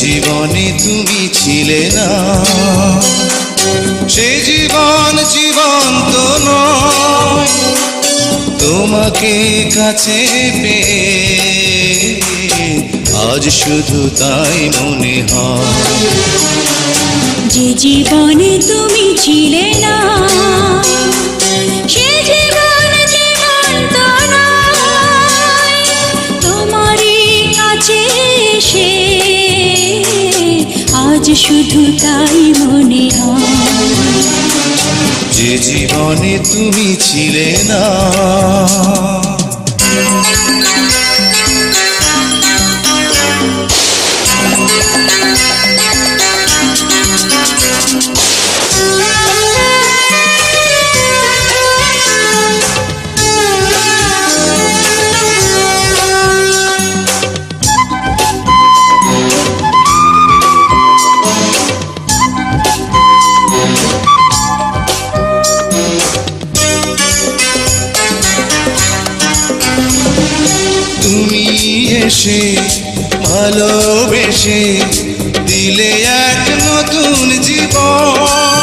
জীবনে তুমি ছিলে না, সে জীবন জীবন্ত নয়। তোমাকে কাছে পেয়ে আজ শুধু তাই মনে হয়। যে জীবনে তুমি ছিলে না, সে জীবন জীবন্ত নয়। তোমারই কাছে এসে আজ শুধু তাই মনে হয়। যে জীবনে তুমি ছিলে না। তুমি এসে ভালোবেসে দিলে এক নতুন জীবন।